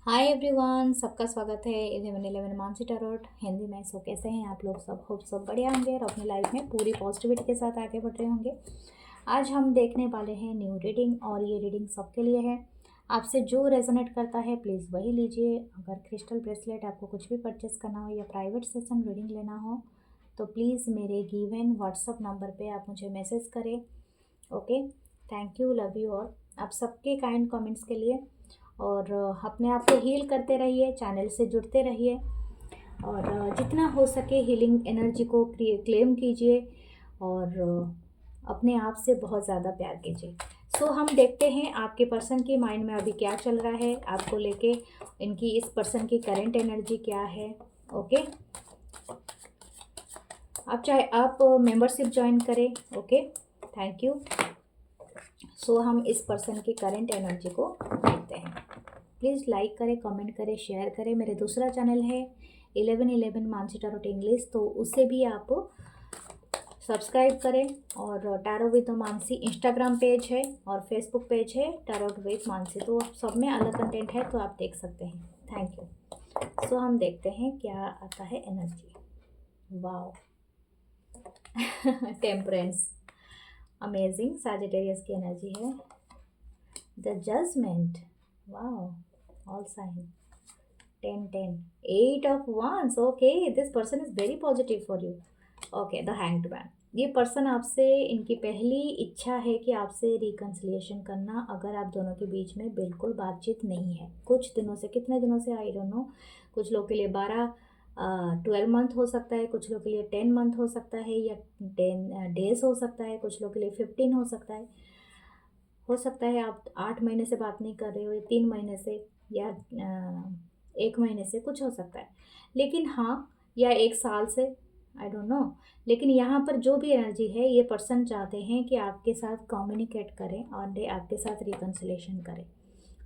Hi everyone, सबका स्वागत है 1111 मानसी टैरोट हिंदी में। सो कैसे हैं आप लोग? सब होप सब बढ़िया होंगे और अपनी लाइफ में पूरी पॉजिटिविटी के साथ आगे बढ़ रहे होंगे। आज हम देखने वाले हैं न्यू रीडिंग और ये रीडिंग सबके लिए है। आपसे जो रेजोनेट करता है प्लीज़ वही लीजिए। अगर क्रिस्टल ब्रेसलेट आपको कुछ भी परचेस करना हो या प्राइवेट सेशन रीडिंग लेना हो तो प्लीज़ मेरे गिवन व्हाट्सअप नंबर पे आप मुझे मैसेज करें। Okay, thank you, love you all. आप सबके काइंड कमेंट्स के लिए। और अपने आप को हील करते रहिए, चैनल से जुड़ते रहिए और जितना हो सके हीलिंग एनर्जी को क्लेम कीजिए और अपने आप से बहुत ज़्यादा प्यार कीजिए। सो हम देखते हैं आपके पर्सन के माइंड में अभी क्या चल रहा है आपको लेके, इनकी इस पर्सन की करंट एनर्जी क्या है। ओके, आप चाहे आप मेंबरशिप ज्वाइन करें। Okay, thank you. सो हम इस पर्सन की करंट एनर्जी को देखते हैं। प्लीज़ लाइक करें, कमेंट करें, शेयर करें। मेरे दूसरा चैनल है 1111 मानसी टैरोट इंग्लिश, तो उससे भी आप सब्सक्राइब करें। और tarot with Mansi Instagram page है और फेसबुक पेज है टैरोट विद मानसी, तो सब में अलग कंटेंट है तो आप देख सकते हैं। Thank you. सो हम देखते हैं क्या आता है energy. Wow temperance, amazing. Sagittarius की एनर्जी है। The judgement, wow, all sign, 10 10, 8 of wands। okay, this person is very positive for you। okay, the hanged man, ये पर्सन आपसे, इनकी पहली इच्छा है कि आपसे रिकन्सिलिएशन करना। अगर आप दोनों के बीच में बिल्कुल बातचीत नहीं है कुछ दिनों से, कितने दिनों से आई डोंट नो। कुछ लोग के लिए 12 मंथ हो सकता है, कुछ लोग के लिए 10 मंथ हो सकता है या 10 डेज हो सकता है, कुछ लोग के लिए 15 हो सकता है आप 8 महीने से बात नहीं कर रहे हो या 3 महीने से या 1 महीने से, कुछ हो सकता है। लेकिन हाँ, या 1 साल से, आई डोंट नो। लेकिन यहाँ पर जो भी एनर्जी है, ये पर्सन चाहते हैं कि आपके साथ कम्युनिकेट करें और आपके साथ रिकन्सिलेशन करें।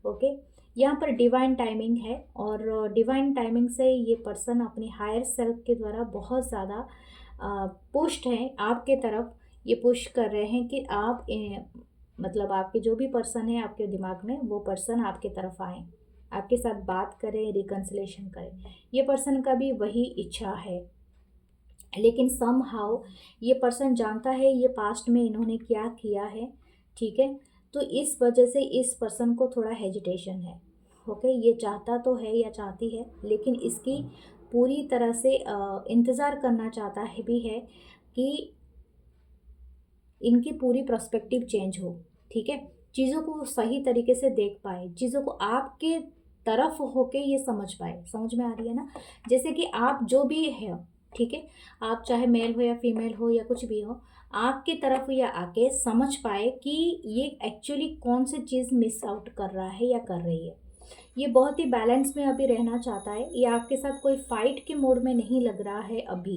ओके, यहाँ पर डिवाइन टाइमिंग है और डिवाइन टाइमिंग से ये पर्सन अपनी हायर सेल्फ के द्वारा बहुत ज़्यादा पुश्ड है आपके तरफ। ये पुश कर रहे हैं कि आप मतलब आपके जो भी पर्सन है आपके दिमाग में, वो पर्सन आपके तरफ आए, आपके साथ बात करें, रिकन्सिलेशन करें। ये पर्सन का भी वही इच्छा है। लेकिन सम हाउ ये पर्सन जानता है ये पास्ट में इन्होंने क्या किया है, ठीक है। तो इस वजह से इस पर्सन को थोड़ा हेजिटेशन है। ओके, ये चाहता तो है या चाहती है, लेकिन इसकी पूरी तरह से इंतज़ार करना चाहता है भी है कि इनकी पूरी पर्सपेक्टिव चेंज हो, ठीक है। चीज़ों को सही तरीके से देख पाए, चीज़ों को आपके तरफ होके ये समझ पाए। समझ में आ रही है ना? जैसे कि आप जो भी है, ठीक है, आप चाहे मेल हो या फीमेल हो या कुछ भी हो, आपके तरफ या आके समझ पाए कि ये एक्चुअली कौन सी चीज़ मिस आउट कर रहा है या कर रही है। ये बहुत ही बैलेंस में अभी रहना चाहता है। ये आपके साथ कोई फाइट के मोड में नहीं लग रहा है अभी,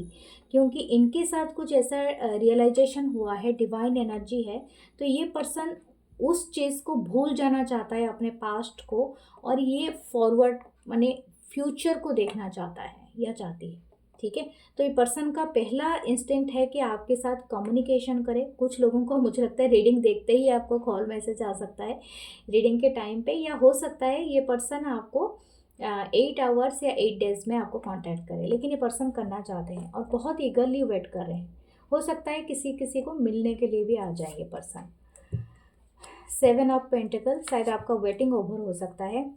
क्योंकि इनके साथ कुछ ऐसा रियलाइजेशन हुआ है, डिवाइन एनर्जी है। तो ये पर्सन उस चीज़ को भूल जाना चाहता है, अपने पास्ट को, और ये फॉरवर्ड माने फ्यूचर को देखना चाहता है या चाहती है, ठीक है। तो ये पर्सन का पहला इंस्टिंक्ट है कि आपके साथ कम्युनिकेशन करे। कुछ लोगों को मुझे लगता है रीडिंग देखते ही आपको कॉल मैसेज आ सकता है रीडिंग के टाइम पे, या हो सकता है ये पर्सन आपको 8 आवर्स या 8 डेज में आपको कांटेक्ट करे। लेकिन ये पर्सन करना चाहते हैं और बहुत ईगरली वेट कर रहे हैं। हो सकता है किसी किसी को मिलने के लिए भी आ जाए ये पर्सन। 7 ऑफ पेंटिकल, शायद आपका वेटिंग ओवर हो सकता है।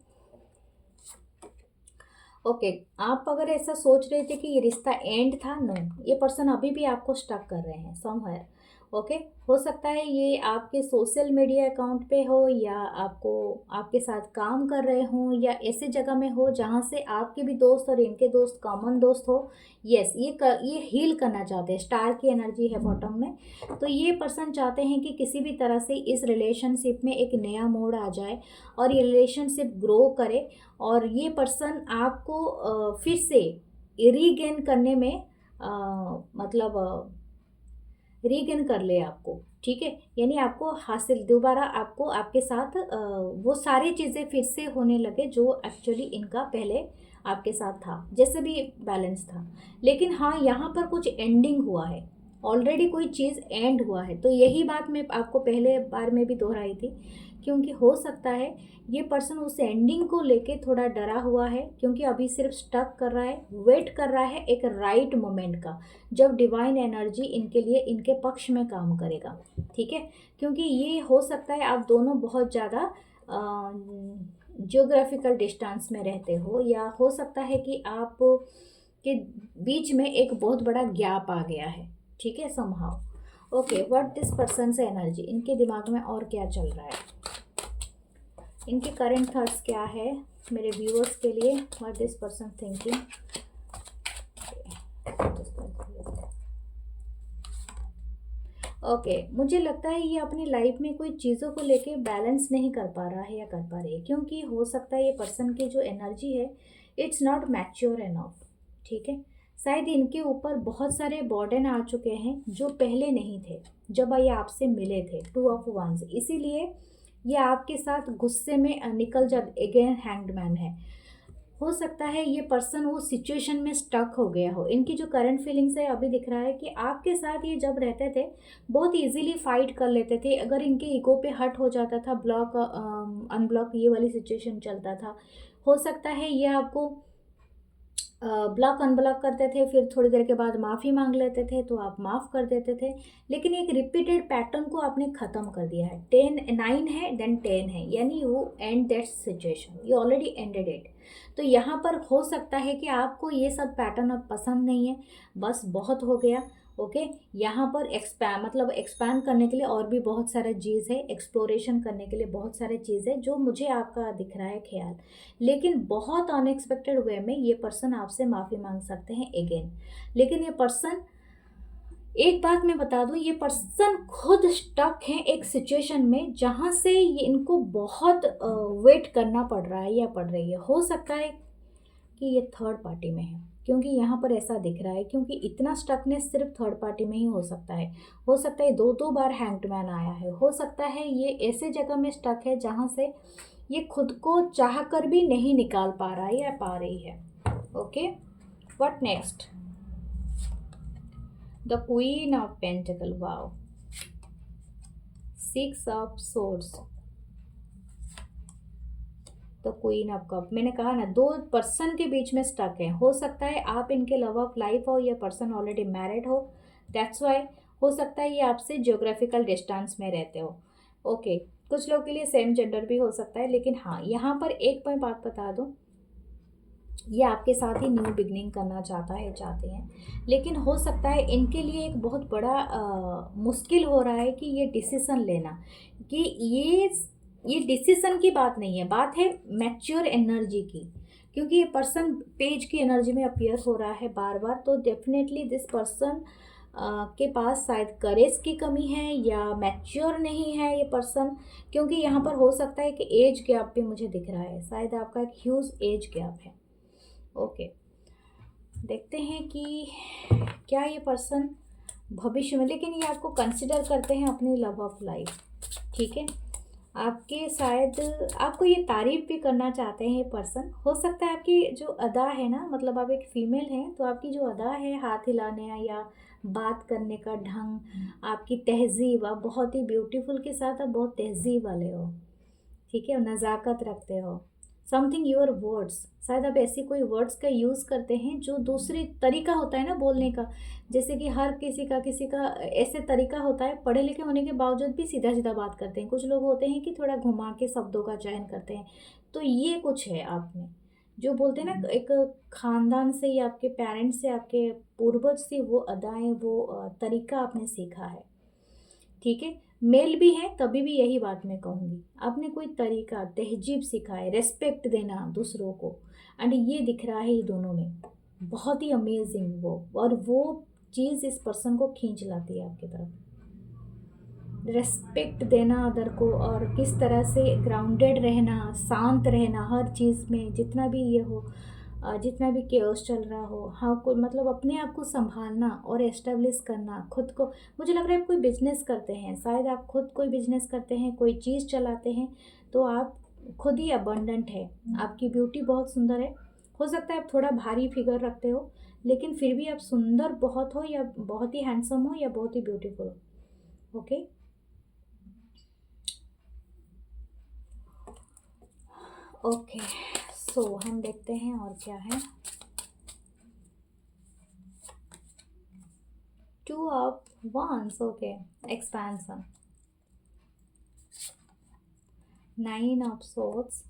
ओके, आप अगर ऐसा सोच रहे थे कि ये रिश्ता एंड था, नो, ये पर्सन अभी भी आपको स्टक कर रहे हैं समवेयर। ओके, हो सकता है ये आपके सोशल मीडिया अकाउंट पे हो या आपको आपके साथ काम कर रहे हों या ऐसे जगह में हो जहाँ से आपके भी दोस्त और इनके दोस्त कॉमन दोस्त हो। यस, ये हील करना चाहते हैं। स्टार की एनर्जी है बॉटम में। तो ये पर्सन चाहते हैं कि किसी भी तरह से इस रिलेशनशिप में एक नया मोड़ आ जाए और ये रिलेशनशिप ग्रो करे और ये पर्सन आपको फिर से रीगेन करने में मतलब रीगेन कर ले आपको, ठीक है। यानी आपको हासिल दोबारा आपको आपके साथ वो सारी चीज़ें फिर से होने लगे जो एक्चुअली इनका पहले आपके साथ था, जैसे भी बैलेंस था। लेकिन हाँ, यहाँ पर कुछ एंडिंग हुआ है, ऑलरेडी कोई चीज़ एंड हुआ है। तो यही बात मैं आपको पहले बार में भी दोहराई थी क्योंकि हो सकता है ये पर्सन उस एंडिंग को लेके थोड़ा डरा हुआ है, क्योंकि अभी सिर्फ स्टक कर रहा है, वेट कर रहा है एक राइट मोमेंट का, जब डिवाइन एनर्जी इनके लिए इनके पक्ष में काम करेगा। ठीक है, क्योंकि ये हो सकता है आप दोनों बहुत ज़्यादा जियोग्राफिकल डिस्टेंस में रहते हो, या हो सकता है कि आप के बीच में एक बहुत बड़ा गैप आ गया है। ठीक है, somehow. Okay, what this person से एनर्जी, इनके दिमाग में और क्या चल रहा है, इनके करंट थॉट्स क्या है मेरे व्यूअर्स के लिए, what this person thinking. Okay, मुझे लगता है ये अपनी लाइफ में कोई चीज़ों को लेके बैलेंस नहीं कर पा रहा है या कर पा रही है, क्योंकि हो सकता है ये पर्सन की जो एनर्जी है इट्स नॉट मैच्योर एनफ। ठीक है, शायद इनके ऊपर बहुत सारे बर्डन आ चुके हैं जो पहले नहीं थे जब ये आपसे मिले थे, 2 ऑफ 1, इसीलिए ये आपके साथ गुस्से में निकल जब अगेन हैंग्ड मैन है। हो सकता है ये पर्सन वो सिचुएशन में स्टक हो गया हो। इनकी जो करंट फीलिंग्स है अभी दिख रहा है कि आपके साथ ये जब रहते थे बहुत इजीली फाइट कर लेते थे, अगर इनके ईगो पे हट हो जाता था, ब्लॉक अनब्लॉक ये वाली सिचुएशन चलता था। हो सकता है ये आपको ब्लॉक अनब्लॉक करते थे, फिर थोड़ी देर के बाद माफ़ी मांग लेते थे तो आप माफ़ कर देते थे, लेकिन एक रिपीटेड पैटर्न को आपने ख़त्म कर दिया है। 9 है देन 10 है, यानी you and that situation, you already ended it. तो यहाँ पर हो सकता है कि आपको ये सब पैटर्न अब पसंद नहीं है, बस बहुत हो गया। ओके, यहाँ पर एक्सपैंड करने के लिए और भी बहुत सारा चीज़ है, एक्सप्लोरेशन करने के लिए बहुत सारे चीज़ है जो मुझे आपका दिख रहा है ख्याल, लेकिन बहुत अनएक्सपेक्टेड वे में ये पर्सन आपसे माफ़ी मांग सकते हैं अगेन। लेकिन ये पर्सन, एक बात मैं बता दूं, ये पर्सन खुद स्टक है एक सिचुएशन में जहाँ से ये इनको बहुत वेट करना पड़ रहा है या पड़ रही है। हो सकता है कि ये थर्ड पार्टी में है, क्योंकि यहाँ पर ऐसा दिख रहा है, क्योंकि इतना स्टकनेस सिर्फ थर्ड पार्टी में ही हो सकता है। हो सकता है 2 बार हैंग्डमैन आया है, हो सकता है ये ऐसे जगह में स्टक है जहाँ से ये खुद को चाह कर भी नहीं निकाल पा रहा है या पा रही है। Okay, what next, the queen of pentacle, wow, 6 of swords, तो क्वीन ऑफ कप। मैंने कहा ना 2 पर्सन के बीच में स्टक है। हो सकता है आप इनके लव ऑफ लाइफ हो, या पर्सन ऑलरेडी मैरिड हो, दैट्स वाई। हो सकता है ये आपसे जियोग्राफिकल डिस्टेंस में रहते हो। ओके, कुछ लोग के लिए सेम जेंडर भी हो सकता है, लेकिन हाँ यहाँ पर एक मैं बात बता दूँ, ये आपके साथ ही न्यू बिगनिंग करना चाहते हैं, लेकिन हो सकता है इनके लिए एक बहुत बड़ा मुश्किल हो रहा है कि ये डिसीज़न लेना, कि ये डिसीज़न की बात नहीं है, बात है मैच्योर एनर्जी की, क्योंकि ये पर्सन पेज की एनर्जी में अपीयर हो रहा है बार बार। तो डेफिनेटली दिस पर्सन के पास शायद करेज की कमी है या मैच्योर नहीं है ये पर्सन, क्योंकि यहाँ पर हो सकता है कि एज गैप भी मुझे दिख रहा है, शायद आपका एक ह्यूज एज गैप है। ओके, देखते हैं कि क्या ये पर्सन भविष्य में, लेकिन ये आपको कंसिडर करते हैं अपनी लव ऑफ लाइफ। ठीक है, आपके शायद आपको ये तारीफ भी करना चाहते हैं ये पर्सन। हो सकता है आपकी जो अदा है ना, मतलब आप एक फीमेल हैं तो आपकी जो अदा है, हाथ हिलाने या बात करने का ढंग, आपकी तहजीब, आप बहुत ही ब्यूटीफुल के साथ आप बहुत तहजीब वाले हो। ठीक है, नज़ाकत रखते हो, समथिंग योर वर्ड्स, शायद आप ऐसी कोई वर्ड्स का यूज़ करते हैं जो दूसरी तरीका होता है ना बोलने का, जैसे कि हर किसी का ऐसे तरीका होता है, पढ़े लिखे होने के बावजूद भी सीधा सीधा बात करते हैं, कुछ लोग होते हैं कि थोड़ा घुमा के शब्दों का चयन करते हैं। तो ये कुछ है आप में, जो बोलते हैं ना, एक ख़ानदान से या आपके पेरेंट्स से, आपके पूर्वज से वो अदाएँ, वो तरीका आपने सीखा है। ठीक है, मेल भी है तभी भी यही बात मैं कहूँगी, आपने कोई तरीका, तहजीब सीखा है, रेस्पेक्ट देना दूसरों को, एंड ये दिख रहा है ये दोनों में बहुत ही अमेजिंग वो, और वो चीज़ इस पर्सन को खींच लाती है आपकी तरफ। रेस्पेक्ट देना अदर को, और किस तरह से ग्राउंडेड रहना, शांत रहना हर चीज़ में, जितना भी ये हो, जितना भी केओस चल रहा हो, हाँ को मतलब अपने आप को संभालना और एस्टेब्लिश करना खुद को। मुझे लग रहा है आप कोई बिजनेस करते हैं, शायद आप खुद कोई बिजनेस करते हैं, कोई चीज़ चलाते हैं, तो आप खुद ही अबंडेंट है, आपकी ब्यूटी बहुत सुंदर है। हो सकता है आप थोड़ा भारी फिगर रखते हो, लेकिन फिर भी आप सुंदर बहुत हो, या बहुत ही हैंडसम हो, या बहुत ही ब्यूटीफुल हो। ओके, ओके, सो हम देखते हैं और क्या है। 2 of wands, okay, expansion. 9 of swords,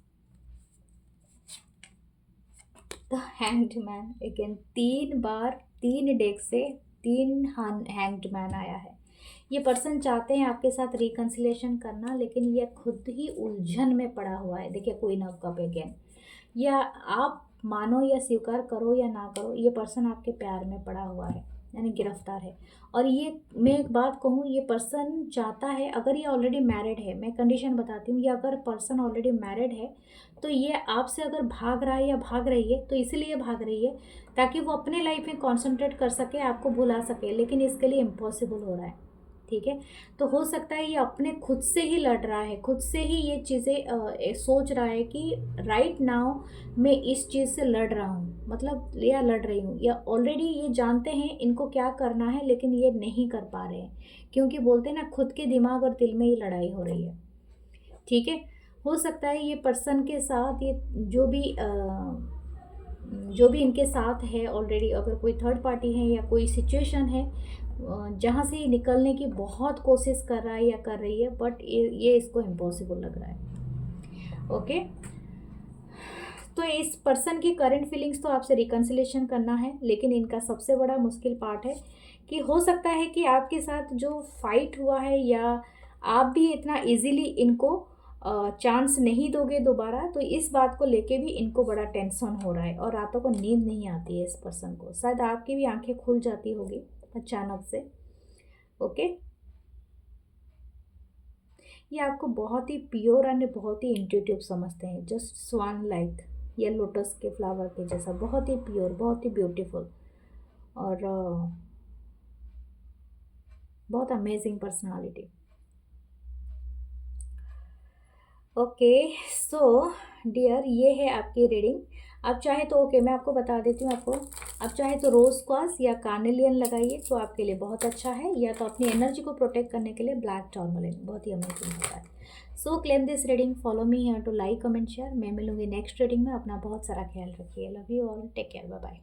the hanged man. Again 3 bar 3 deck से 3 हैंग्ड मैन आया है। ये पर्सन चाहते हैं आपके साथ रिकन्सिलेशन करना, लेकिन ये खुद ही उलझन में पड़ा हुआ है। देखिए क्वीन ऑफ कप अगेन। या आप मानो या स्वीकार करो या ना करो, ये पर्सन आपके प्यार में पड़ा हुआ है, यानी गिरफ्तार है। और ये मैं एक बात कहूँ, ये पर्सन चाहता है, अगर ये ऑलरेडी मैरिड है, मैं कंडीशन बताती हूँ, ये अगर पर्सन ऑलरेडी मैरिड है तो ये आपसे अगर भाग रहा है या भाग रही है तो इसीलिए भाग रही है ताकि वो अपने लाइफ में कॉन्सेंट्रेट कर सके, आपको भुला सके, लेकिन इसके लिए इम्पॉसिबल हो रहा है। ठीक है, तो हो सकता है ये अपने खुद से ही लड़ रहा है, खुद से ही ये चीज़ें सोच रहा है कि राइट नाउ मैं इस चीज़ से लड़ रहा हूँ, मतलब या लड़ रही हूँ, या ऑलरेडी ये जानते हैं इनको क्या करना है लेकिन ये नहीं कर पा रहे हैं, क्योंकि बोलते हैं ना, खुद के दिमाग और दिल में ही लड़ाई हो रही है। ठीक है, हो सकता है ये पर्सन के साथ ये जो भी इनके साथ है ऑलरेडी, अगर कोई थर्ड पार्टी है या कोई सिचुएशन है जहाँ से ये निकलने की बहुत कोशिश कर रहा है या कर रही है, बट ये इसको इम्पॉसिबल लग रहा है। ओके, तो इस पर्सन की करंट फीलिंग्स तो आपसे रिकन्सिलेशन करना है, लेकिन इनका सबसे बड़ा मुश्किल पार्ट है कि हो सकता है कि आपके साथ जो फाइट हुआ है, या आप भी इतना इजीली इनको चांस नहीं दोगे दोबारा, तो इस बात को लेके भी इनको बड़ा टेंशन हो रहा है और रातों को नींद नहीं आती है इस पर्सन को। शायद आपकी भी आंखें खुल जाती होगी अचानक से। ओके, ये आपको बहुत ही प्योर एंड बहुत ही इंट्यूटिव समझते हैं, जस्ट स्वान लाइक या लोटस के फ्लावर के जैसा, बहुत ही प्योर, बहुत ही ब्यूटीफुल, और बहुत amazing personality. Okay, so dear, ये है आपकी रीडिंग। आप चाहे तो ओके, मैं आपको बता देती हूँ आपको, आप चाहे तो रोज क्वार्ट्ज या कार्नेलियन लगाइए तो आपके लिए बहुत अच्छा है, या तो अपनी एनर्जी को प्रोटेक्ट करने के लिए ब्लैक टर्मलिन बहुत ही अमेजिंग होता है। So claim this reading, follow me here to like comment share. मैं मिलूंगी नेक्स्ट रीडिंग में। अपना बहुत सारा ख्याल रखिए। Love you all, take care, bye bye.